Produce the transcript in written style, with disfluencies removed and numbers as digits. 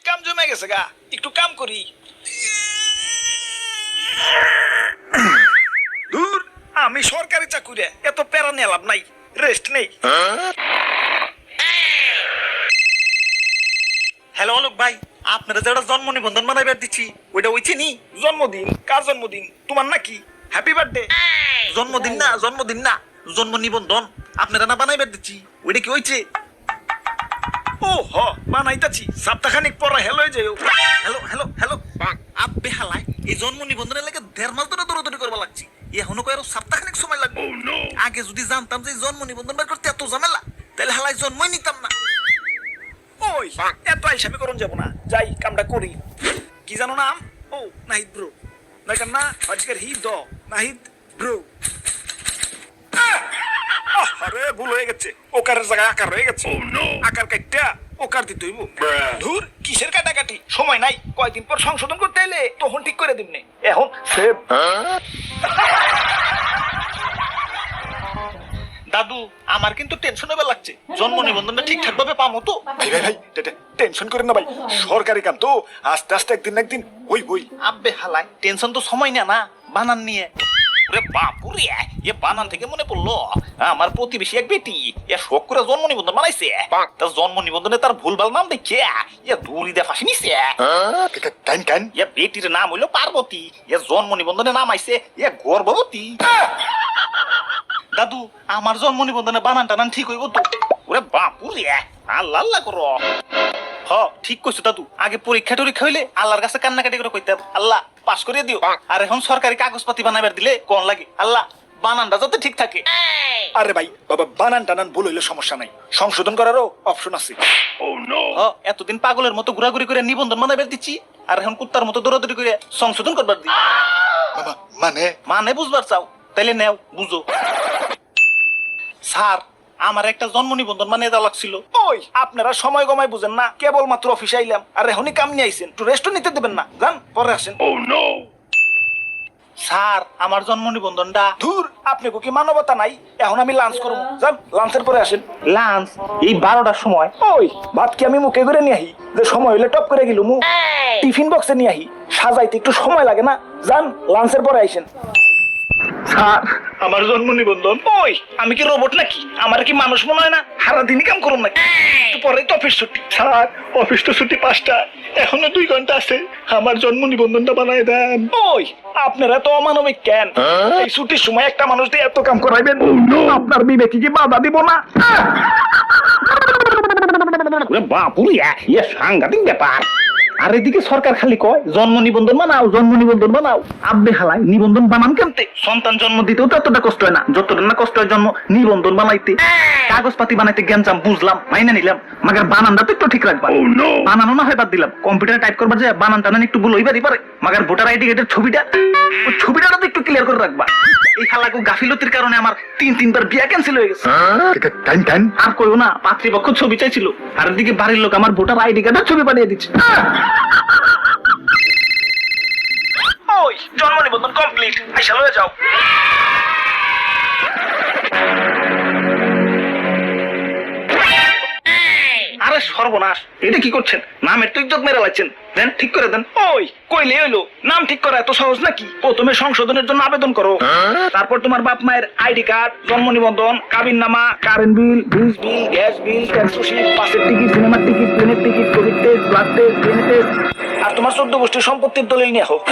কাম জমে গেছে গা, একটু কাম করি। দূর, আমি সরকারি চাকুরে এত প্যারা নিয়ে লাভ নাই, রেস্ট নেই। হ্যালো অলোক ভাই, আপনারা যেটা জন্ম নিবন্ধন বানাইবার দিচ্ছি ওইটা ওইছে নি? জন্মদিন? কার জন্মদিন? তোমার নাকি? Happy birthday. জন্মদিন না, জন্ম নিবন্ধন আপনারা না বানাইবার দিচ্ছি ওইটা কি হইছে? ও হ, বানাইতাছি, সপ্তাহখানিক পর হেলো যাও। হ্যালো হ্যালো হ্যালো আব্বে হালাই, এই জন্ম নিবন্ধনের লাগে 1.5 মাস ধরে দৌড়াদৌড়ি করবা লাগছি। এখনো কয় আরো সপ্তাহখানিক সময় লাগবে। আগে যদি জানতাম যে জন্ম নিবন্ধন বের করতে এত ঝামেলা, তাহলে হালাই জন্মই নিতাম না। ওই এত আইসামি করুন যাব না, যাই কামটা করি। কি জানো নাম? ও নাহিদ ব্রো। নাইকার না আজকের হি দ নাহিদ ব্রো। আরে ভুল হয়ে গেছে, ওকারের জায়গায় আকার হয়ে গেছে। আকার কাটটা ওকার দিতে হইব। ধুর, কিসের কাটাকাটি, সময় নাই। কয়দিন পর সংশোধন করতে এলে তখন ঠিক করে দিবনে। এখন সেভ। দাদু, আমার কিন্তু টেনশন হবার লাগছে। জন্ম নিবন্ধনটা ঠিকঠাক ভাবে পাবো তো? ভাই টেনশন করেন না ভাই, সরকারি কাম তো, আস্তে আস্তে একদিন না একদিন হইবই। আব্বে হালাই, টেনশন তো সময় নেয় না, বানান নিয়ে। ওরে বাপুরে, এ বানান থেকে মনে পড়লো আমার প্রতিবেশী এক বেটি এ শখ করে জন্ম নিবন্ধন বানাইছে। তার জন্ম নিবন্ধনে তার ভুলভাল নাম দেখে এ দড়ি দিয়ে ফাঁসি নিছে। এ বেটির নাম হইলো পার্বতী, এ জন্ম নিবন্ধনে নাম আইছে এ গর্ভবতী। দাদু, আমার জন্ম নিবন্ধনে বানান টানান ঠিক হইব তো? ওরে বাপুরে, আল্লাহ আল্লাহ করো। হ, ঠিক কইছো দাদু। আগে পরীক্ষা টরীক্ষা হইলে আল্লাহর কাছে কান্নাকাটি করে কইতাম, আল্লাহ পাস করিয়ে দিও। আর এখন সরকারি কাগজপাতি বানাইবার দিলে কোন লাগে, আল্লাহ বানানটা যাতে ঠিক থাকে। আরে ভাই বাবা, বানান টানান ভুল হইলে সমস্যা নাই, সংশোধন করারও অপশন আছে। এতদিন পাগলের মতো ঘোরাঘুরি করে নিবন্ধন বানাইবার দিচ্ছি, আর এখন কুত্তার মতো দৌড়াদৌড়ি করে সংশোধন করবার দি। মানে বুঝবার চাও? তাইলে নেও, বুঝো। স্যার, আমার একটা জন্ম নিবন্ধন বানিয়ে দেওয়া লাগছিল। ওই আপনারা সময় কমাই বুঝেন না, কেবল মাত্র অফিসে আইলাম আর এখনই কাম নিয়ে আইছেন, একটু রেস্টও নিতে দেবেন না? যান পরে আসেন। স্যার, আমার জন্ম নিবন্ধনটা। ধুর, আপনি কি মানবতা নাই? এখন আমি লাঞ্চ করবো, যান লাঞ্চের পরে আসেন। লাঞ্চ এই 12টার সময়? ওই ভাত কি আমি মুখে করে নিয়ে আহি যে সময় হইলে টপ করে গেলুম? টিফিন বক্সে নিয়ে আহি, সাজাইতে একটু সময় লাগে না? যান লাঞ্চের পরে আইসেন। স্যার, আমার জন্ম নিবন্ধন। ওই আমি কি রোবট নাকি? আমার কি মানুষ মনে হয় না? সারা দিনই কাম করুন নাকি? একটু পরেই তো অফিস ছুটি। স্যার, অফিস তো ছুটি 5টা, এখনো 2 ঘন্টা আছে। আমার জন্ম নিবন্ধনটা বানায় দেন। ওই আপনারা তো অমানবিক কেন? এই ছুটির সময় একটা মানুষ দিয়ে এত কাম করাইবেন? আপনার বিবেকে কি বাধা দিব না? বাপুরি, সাংঘাতিক ব্যাপার। আর এদিকে সরকার খালি কয় জন্ম নিবন্ধন বানাও, জন্ম নিবন্ধন বানাও। আব্বে হালাই, নিবন্ধন বানান কেমতে? সন্তান জন্ম দিতেও তো এতটা কষ্ট হয় না যতটা না কষ্ট হয় জন্ম নিবন্ধন বানাইতে। কাগজপাতি বানাইতে জ্ঞান বুঝলাম, মাইনে নিলাম, মাগার বানানটা তো একটু ঠিক রাখবা। বানানো না হয় বাদ দিলাম, কম্পিউটারে টাইপ করবা যে বানান টানান একটু ভুল হইবারই পারে, মাগার ভোটার আইডি কার্ডের ছবিটা, ওই ছবিটা তো একটু ক্লিয়ার করে রাখবা। এই খালাকু গাফিলতির কারণে আমার 3-3বার বিয়া ক্যান্সেল হয়ে গেছে। আর কইও না, পাত্রীপক্ষ ছবি চাইছিল, আর এদিকে বাড়ির লোক আমার ভোটার আইডি কার্ডের ছবি পাঠিয়ে দিচ্ছে। ওই জন্ম নিবন্ধন কমপ্লিট, আইসা লয়ে যাও। আরে সর্বনাশ, এটা কি করছেন? নামের তো ইজ্জত মেরে লাগছেন, দেন ঠিক করে দেন। ওই কইলে হইলো, নাম ঠিক করা এত সহজ নাকি? প্রথমে সংশোধনের জন্য আবেদন করো, তারপর তোমার বাপ মায়ের আইডি কার্ড, জন্ম নিবন্ধন, কাবিন নামা, current bill, bill, gas bill, tax রসিদ, বাসের টিকিট, সিনেমার টিকিট, প্লেনের ticket, covid test, blood test, DNA test, আর তোমার 14 গোষ্ঠীর সম্পত্তির দলিল নিয়ে হোক।